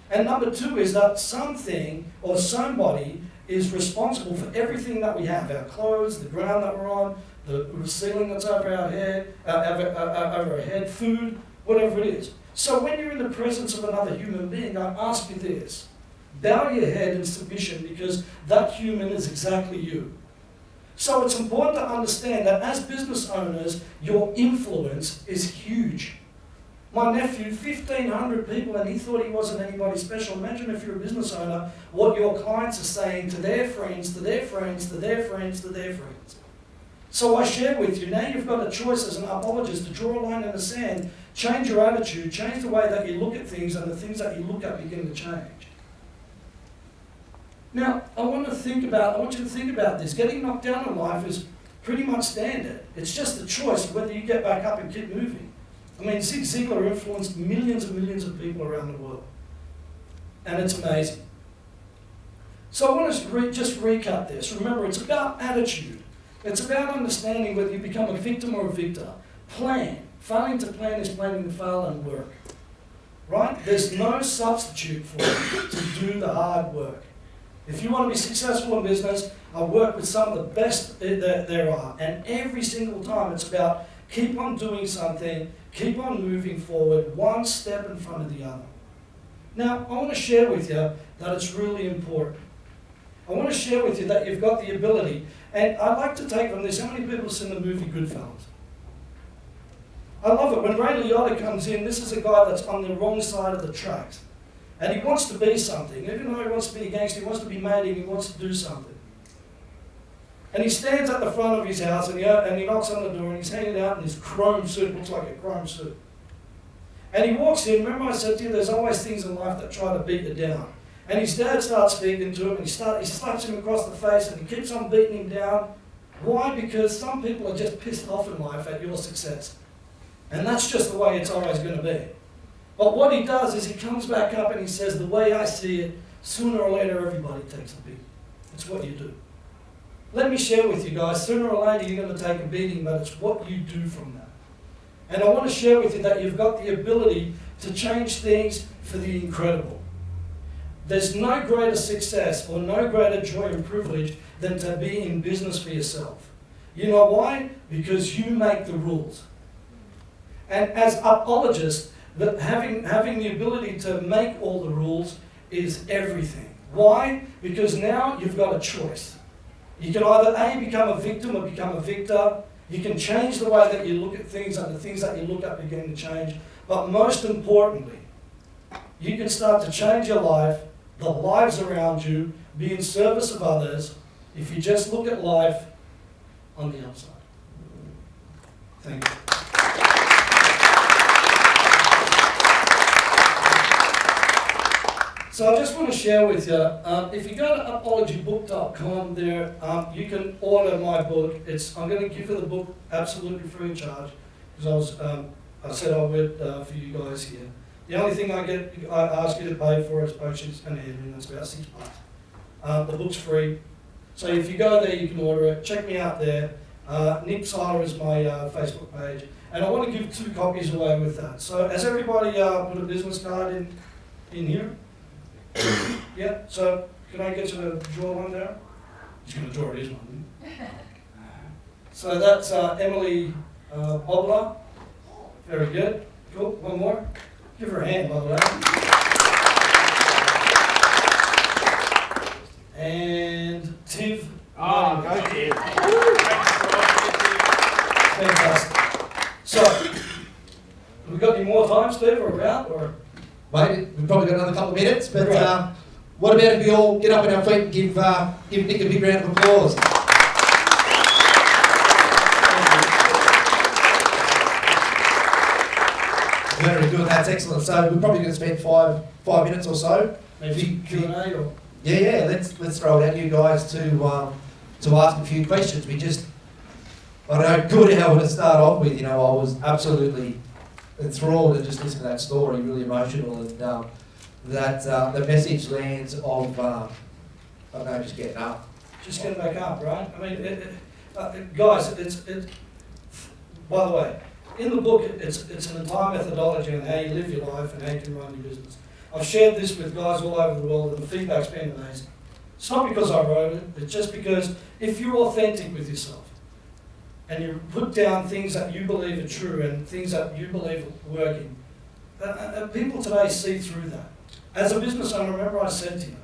And number 2 is that something or somebody is responsible for everything that we have, our clothes, the ground that we're on, the ceiling that's over our head, over our head, food, whatever it is. So when you're in the presence of another human being, I ask you this. Bow your head in submission because that human is exactly you. So it's important to understand that as business owners, your influence is huge. My nephew, 1,500 people, and he thought he wasn't anybody special. Imagine if you're a business owner, what your clients are saying to their friends, to their friends, to their friends, to their friends. So I share with you, now you've got a choice as an apologist to draw a line in the sand, change your attitude, change the way that you look at things, and the things that you look at begin to change. Now, I want you to think about this. Getting knocked down in life is pretty much standard. It's just a choice of whether you get back up and keep moving. I mean, Zig Ziglar influenced millions and millions of people around the world. And it's amazing. So I want to just recap this. Remember, it's about attitude. It's about understanding whether you become a victim or a victor. Plan. Failing to plan is planning to fail and work. Right? There's no substitute for it to do the hard work. If you want to be successful in business, I work with some of the best that there are. And every single time it's about keep on doing something, keep on moving forward, one step in front of the other. Now, I want to share with you that it's really important. I want to share with you that you've got the ability, and I'd like to take from this, how many people have seen the movie Goodfellas? I love it. When Ray Liotta comes in, this is a guy that's on the wrong side of the tracks. And he wants to be something. Even though he wants to be a gangster, he wants to be made and he wants to do something. And he stands at the front of his house and he knocks on the door and he's hanging out in his chrome suit, looks like a chrome suit. And he walks in, remember I said to you, there's always things in life that try to beat you down. And his dad starts speaking to him and he slaps him across the face and he keeps on beating him down. Why? Because some people are just pissed off in life at your success. And that's just the way it's always going to be. But what he does is he comes back up and he says, the way I see it, sooner or later everybody takes a beating. It's what you do. Let me share with you guys, sooner or later you're going to take a beating, but it's what you do from that. And I want to share with you that you've got the ability to change things for the incredible. There's no greater success or no greater joy and privilege than to be in business for yourself. You know why? Because you make the rules. And as apologists, that having the ability to make all the rules is everything. Why? Because now you've got a choice. You can either A, become a victim or become a victor. You can change the way that you look at things and the things that you look at begin to change. But most importantly, you can start to change your life, the lives around you, be in service of others, if you just look at life on the outside. Thank you. So I just want to share with you, if you go to apologybook.com there, you can order my book. I'm going to give you the book absolutely free of charge, because I said I would for you guys here. The only thing I ask you to pay for is postage and handling. That's about $6. The book's free. So if you go there, you can order it. Check me out there. Psaila is my Facebook page. And I want to give 2 copies away with that. So has everybody put a business card in in here? Yeah, so can I get you to draw one there? He's going to draw his one. So that's Emily Obler. Very good. Cool. One more. Give her a hand, by the way. And Tiv. Oh, go Tiv. Fantastic. So, have we got any more time, Steve, or about? Or? Mate, we've probably got another couple of minutes, but what about if we all get up on our feet and give Nick a big round of applause? Very good, that's excellent. So we're probably going to spend five minutes or so. Maybe Q&A or? Yeah. Let's throw it at you guys to ask a few questions. I don't know, good how to start off with. I was absolutely enthralled and just listening to that story, really emotional, and that the message lands of just getting up. Just getting back up, right? I mean, guys, it's by the way, in the book, it's an entire methodology on how you live your life and how you can run your business. I've shared this with guys all over the world, and the feedback's been amazing. It's not because I wrote it, it's just because if you're authentic with yourself, and you put down things that you believe are true and things that you believe are working, people today see through that. As a business owner, remember I said to you,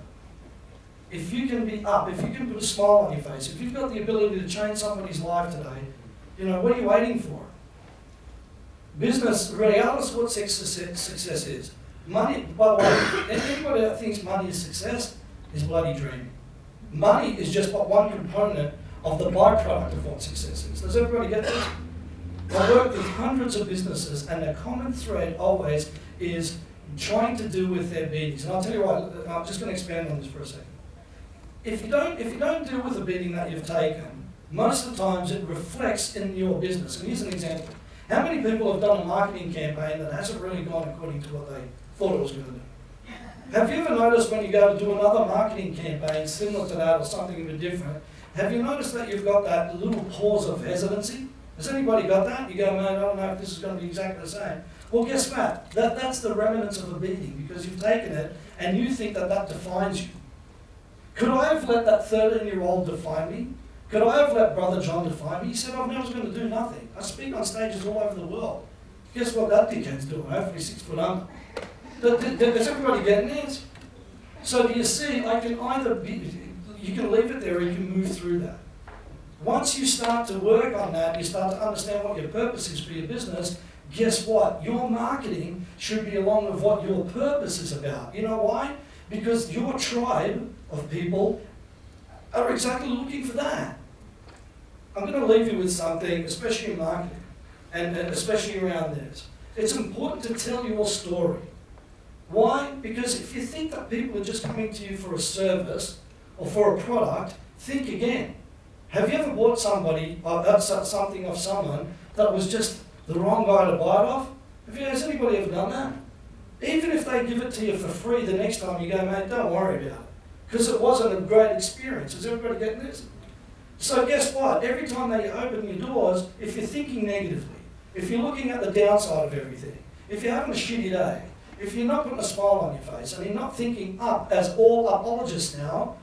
if you can be up, if you can put a smile on your face, if you've got the ability to change somebody's life today, what are you waiting for? Business, regardless of what success is. Money, by the way, anybody that thinks money is success is bloody dreaming. Money is just but one component of the byproduct of what success is. Does everybody get this? I work with hundreds of businesses, and the common thread always is trying to do with their beatings. And I'll tell you what, I'm just going to expand on this for a second. If you don't deal with the beating that you've taken, most of the times it reflects in your business. And here's an example. How many people have done a marketing campaign that hasn't really gone according to what they thought it was going to do? Have you ever noticed when you go to do another marketing campaign similar to that or something a bit different, have you noticed that you've got that little pause of hesitancy? Has anybody got that? You go, man, I don't know if this is going to be exactly the same. Well, guess what? That's the remnants of a beating, because you've taken it and you think that defines you. Could I have let that 13-year-old define me? Could I have let Brother John define me? He said, I was going to do nothing. I speak on stages all over the world. Guess what that dickhead's doing? Hopefully 6 foot under. Does everybody getting this? So do you see, I can either you can leave it there or you can move through that. Once you start to work on that, you start to understand what your purpose is for your business, guess what? Your marketing should be along with what your purpose is about. You know why? Because your tribe of people are exactly looking for that. I'm going to leave you with something, especially in marketing, and especially around this. It's important to tell your story. Why? Because if you think that people are just coming to you for a service or for a product, think again. Have you ever bought something off someone that was just the wrong guy to buy it off? Has anybody ever done that? Even if they give it to you for free the next time, you go, mate, don't worry about it. Because it wasn't a great experience. Is everybody getting this? So guess what? Every time that you open your doors, if you're thinking negatively, if you're looking at the downside of everything, if you're having a shitty day, if you're not putting a smile on your face and you're not thinking up, as all apologists now,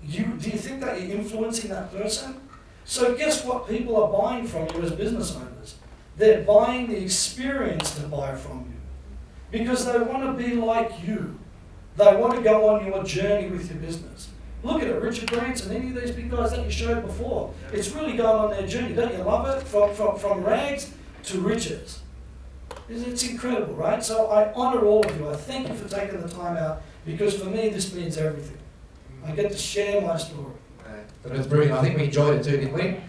do you think that you're influencing that person? So guess what people are buying from you as business owners? They're buying the experience to buy from you. Because they want to be like you. They want to go on your journey with your business. Look at it, Richard Branson, any of these big guys that you showed before. It's really going on their journey. Don't you love it? From rags to riches. It's incredible, right? So I honour all of you. I thank you for taking the time out, because for me this means everything. I get to share my story. That was brilliant. I think we enjoyed it too, didn't we? Yeah.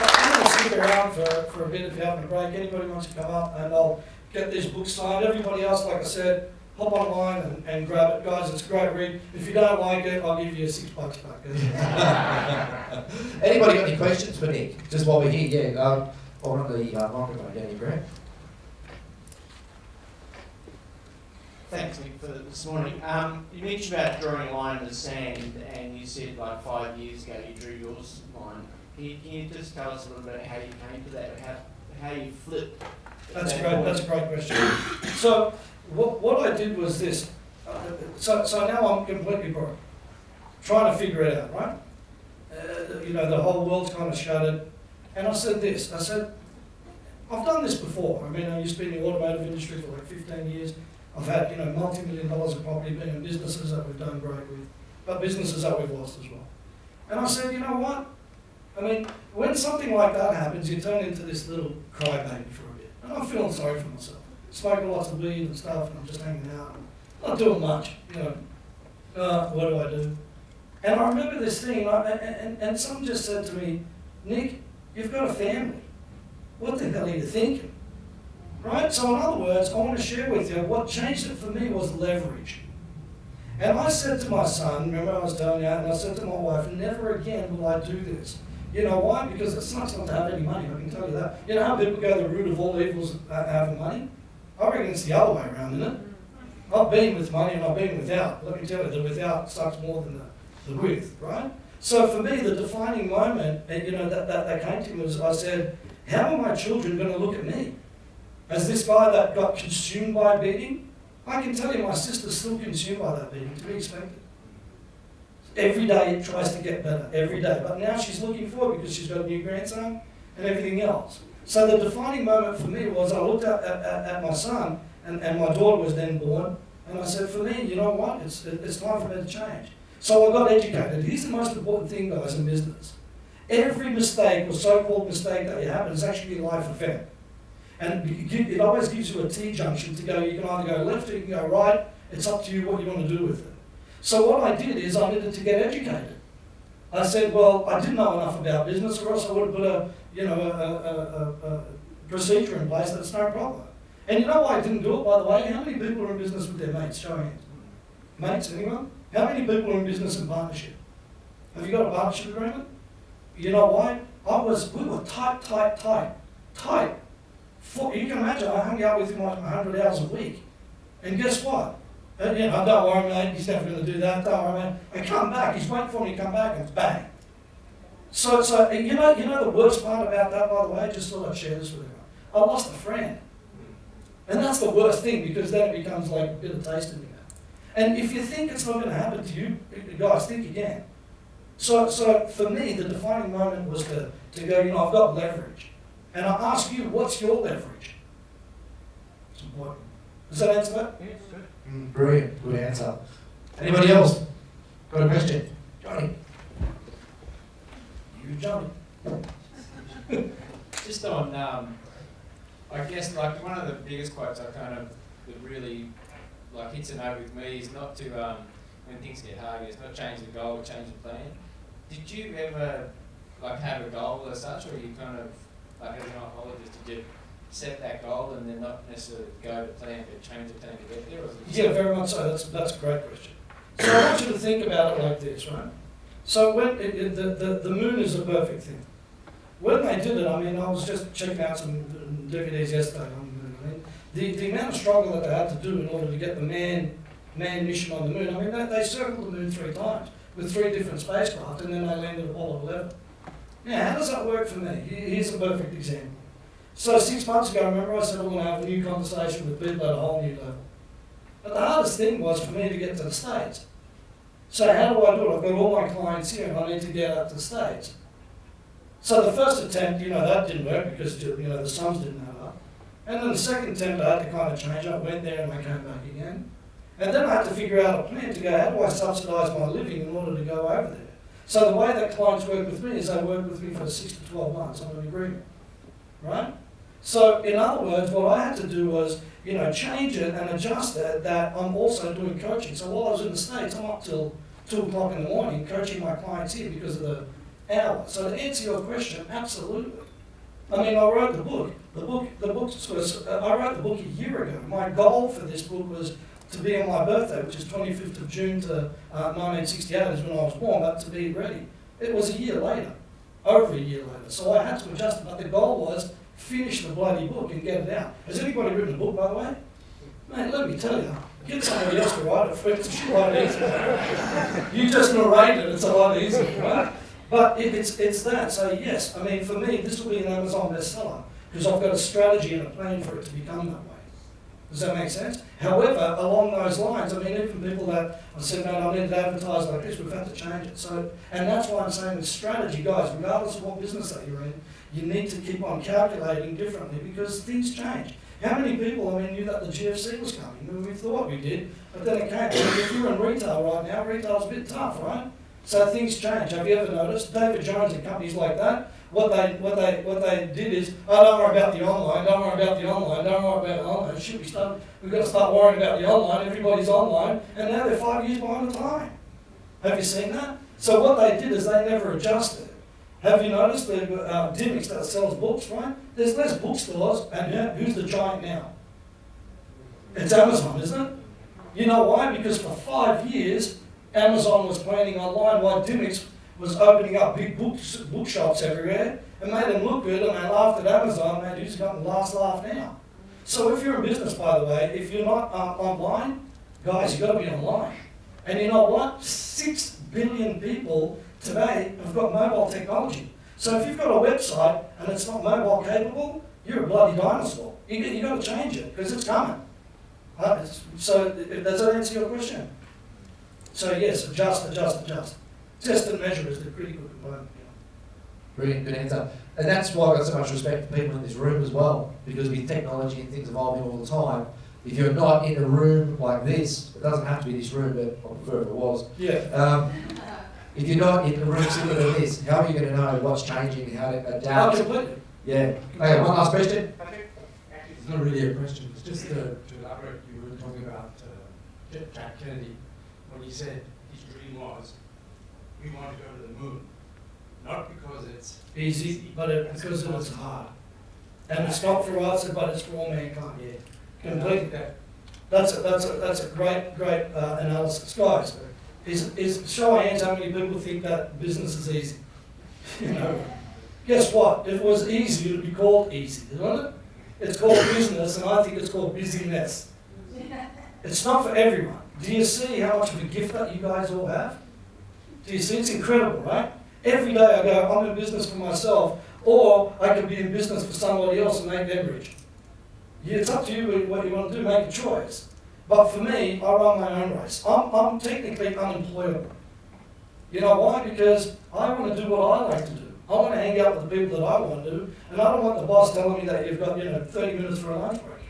I'm going to stick around for a bit if you're having a break. Anybody wants to come up, and I'll get these books signed. Everybody else, like I said, hop online and grab it. Guys, it's a great read. If you don't like it, I'll give you $6 back. Anybody got any questions for Nick? Just while we're here, yeah. On the microphone, Danny Grant. Thanks, Nick, for this morning. You mentioned about drawing a line in the sand, and you said like 5 years ago you drew yours line. Can you just tell us a little bit how you came to that? how you flip. That's a great question. So what I did was this. So now I'm completely broke, trying to figure it out, right? The whole world's kind of shuttered. And I said this. I said, I've done this before. I mean, I used to be in the automotive industry for like 15 years. I've had, multi-million dollars of property being in businesses that we've done great with, but businesses that we've lost as well. And I said, you know what? I mean, when something like that happens, you turn into this little crybaby for a bit. And I'm feeling sorry for myself. Smoking lots of weed and stuff, and I'm just hanging out. Not doing much, what do I do? And I remember this thing, and someone just said to me, Nick, you've got a family. What the hell are you thinking? Right? So in other words, I want to share with you, what changed it for me was leverage. And I said to my son, remember I was telling you, and I said to my wife, never again will I do this. You know why? Because it's not to have any money, I can tell you that. You know how people go, the root of all evils having money? I reckon it's the other way around, isn't it? I've been with money and I've been without. Let me tell you, the without sucks more than the with, right? So for me, the defining moment, that came to me was, I said, how are my children going to look at me? As this guy that got consumed by beating? I can tell you my sister's still consumed by that beating, to be expected. Every day it tries to get better, every day. But now she's looking forward because she's got a new grandson and everything else. So the defining moment for me was I looked at my son, and my daughter was then born, and I said, for me, you know what, it's time for me to change. So I got educated. Here's the most important thing, guys, in business. Every mistake or so-called mistake that you happen is actually a life event. And it always gives you a T-junction to go, you can either go left or you can go right. It's up to you what you want to do with it. So what I did is I needed to get educated. I said, well, I didn't know enough about business, or else I would have put a procedure in place that's no problem. And you know why I didn't do it, by the way? How many people are in business with their mates? Show hands. Mates, anyone? How many people are in business in partnership? Have you got a partnership agreement? You know why? We were tight. You can imagine, I hung out with him like 100 hours a week. And guess what? Don't worry, mate, he's never going to do that, don't worry, mate. I come back, he's waiting for me to come back, and bang. So you know the worst part about that, by the way, I just thought I'd share this with everyone. I lost a friend. And that's the worst thing, because then it becomes like a bit of taste in me now. And if you think it's not going to happen to you, guys, think again. So for me, the defining moment was to go, I've got leverage. And I ask you, what's your leverage? It's important. Does that answer that? Yes, good. Brilliant, good answer. Anybody else? Got a question? Johnny. You, Johnny. Just on, I guess like one of the biggest quotes that really like hits a note with me is not to, when things get hard, it's not change the goal, change the plan. Did you ever like have a goal as such, or you kind of, like as an oncologist, did you set that goal and then not necessarily go to plan, but change the plan to get there? Or Yeah, very much so. That's a great question. So I want you to think about it like this, right? So when the moon is a perfect thing. When they did it, I mean, I was just checking out some DVDs yesterday on the moon. I mean, the amount of struggle that they had to do in order to get the man mission on the moon. I mean, they circled the moon 3 times with 3 different spacecraft, and then they landed Apollo 11. Now, how does that work for me? Here's a perfect example. So 6 months ago, remember I said we're going to have a new conversation with people at a whole new level. But the hardest thing was for me to get to the States. So how do I do it? I've got all my clients here and I need to get out to the States. So the first attempt, that didn't work because, the sums didn't add up. And then the second attempt I had to kind of change. I went there and I came back again. And then I had to figure out a plan to go, how do I subsidise my living in order to go over there? So the way that clients work with me is they work with me for 6 to 12 months on an agreement, right? So in other words, what I had to do was, change it and adjust it that I'm also doing coaching. So while I was in the States, I'm up till 2 o'clock in the morning coaching my clients here because of the hour. So to answer your question, absolutely. I mean, I wrote the book. I wrote the book a year ago. My goal for this book was to be on my birthday, which is 25th of June to 1968 is when I was born, but to be ready. It was a year later, over a year later. So I had to adjust it, but the goal was finish the bloody book and get it out. Has anybody written a book, by the way? Mate, let me tell you, get somebody else to write it for you. It's a lot easier. You just narrate it, it's a lot easier, right? But it's that. So yes, I mean, for me, this will be an Amazon bestseller. because I've got a strategy and a plan for it to become that way. Does that make sense? However, along those lines, I mean, even people that I said, man, I need to advertise like this, we've had to change it. So, and that's why I'm saying with strategy, guys, regardless of what business that you're in, you need to keep on calculating differently because things change. How many people, I mean, knew that the GFC was coming? I mean, we thought we did, but then it came. I mean, if you're in retail right now, retail's a bit tough, right? So things change. Have you ever noticed? David Jones and companies like that, what they did is, oh, don't worry about the online, don't worry about the online, don't worry about the online. Shit, we've got to start worrying about the online, everybody's online, and now they're 5 years behind the time. Have you seen that? So what they did is they never adjusted. Have you noticed the Dimmicks that sells books, right? There's less bookstores, and who's the giant now? It's Amazon, isn't it? You know why? Because for 5 years, Amazon was planning online while Dimmicks was opening up big bookshops everywhere and made them look good, and they laughed at Amazon, mate, who's got the last laugh now? So if you're in business, by the way, if you're not online, guys, you've got to be online. And you know what? 6 billion people today have got mobile technology. So if you've got a website and it's not mobile capable, you're a bloody dinosaur. You've got to change it because it's coming. So does that answer your question? So yes, adjust. Test and measure is the critical component. Brilliant, good answer. And that's why I've got so much respect for people in this room as well, because with technology and things evolving all the time, if you're not in a room like this, it doesn't have to be this room, but I prefer if it was. Yeah. If you're not in a room similar to this, how are you going to know what's changing and how to adapt? Completely. Yeah. Okay, one last question. It's not really a question, it's just to elaborate. You were talking about Jack Kennedy when he said his dream was, we want to go to the moon. Not because it's easy, but because it's hard. And it's not for us, but it's for all mankind. Yeah. Completely. That's a great analysis. Guys, is show of hands how many people think that business is easy? You know, guess what? If it was easy, it would be called easy, isn't it? It's called business, and I think it's called busyness. It's not for everyone. Do you see how much of a gift that you guys all have? Do you see? It's incredible, right? Every day I go, I'm in business for myself, or I could be in business for somebody else and make them rich. It's up to you what you want to do, make a choice. But for me, I run my own race. I'm technically unemployable. You know why? Because I want to do what I like to do. I want to hang out with the people that I want to do, and I don't want the boss telling me that you've got 30 minutes for a lunch break.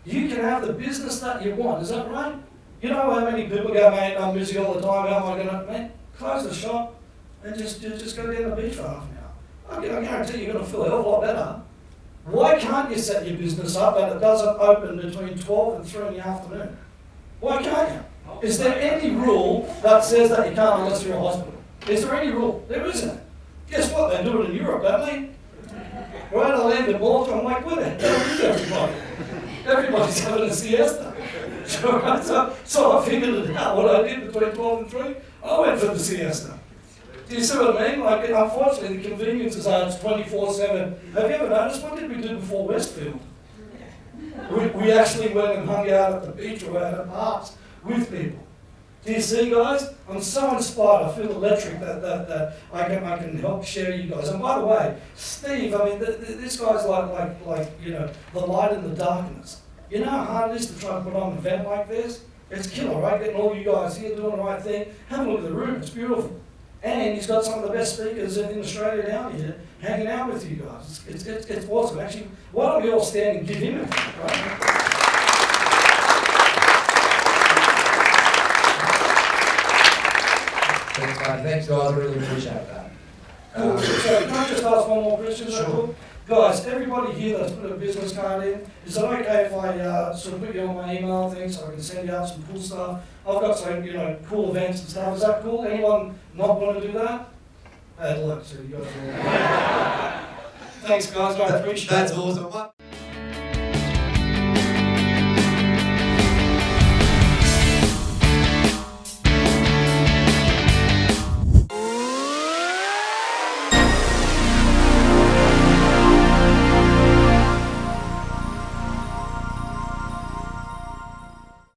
You can have the business that you want, is that right? You know how many people go, mate, I'm busy all the time, how am I going to, mate, close the shop and just go down the beach for half an hour. I guarantee you're going to feel a hell of a lot better. Why can't you set your business up and it doesn't open between 12 and 3 in the afternoon? Why can't you? Is there any rule that says that you can't unless you're a hospital? Is there any rule? There isn't. Guess what? They do it in Europe, don't they? Right, I land in Malta, I'm like, where the hell is everybody? Everybody's having a siesta. So I figured it out. What I did between 12 and 3, I went for the siesta. Do you see what I mean? Like, unfortunately, the conveniences are 24/7. Have you ever noticed, what did we do before Westfield? We actually went and hung out at the beach or out at parks with people. Do you see, guys? I'm so inspired. I feel electric that I can help share you guys. And by the way, Steve, I mean, this guy's like the light in the darkness. You know how hard it is to try to put on an event like this? It's killer, right? Getting all you guys here doing the right thing. Have a look at the room. It's beautiful. And he's got some of the best speakers in Australia down here hanging out with you guys. It's awesome. Actually, why don't we all stand and give him a hand, right? Thanks, guys. I really appreciate that. Cool. So can I just ask one more question? Sure. Guys, everybody here that's put a business card in, is it okay if I sort of put you on my email thing so I can send you out some cool stuff? I've got some, cool events and stuff. Is that cool? Anyone not want to do that? Bad luck, so you guys all. Thanks, guys. I appreciate it. That's awesome.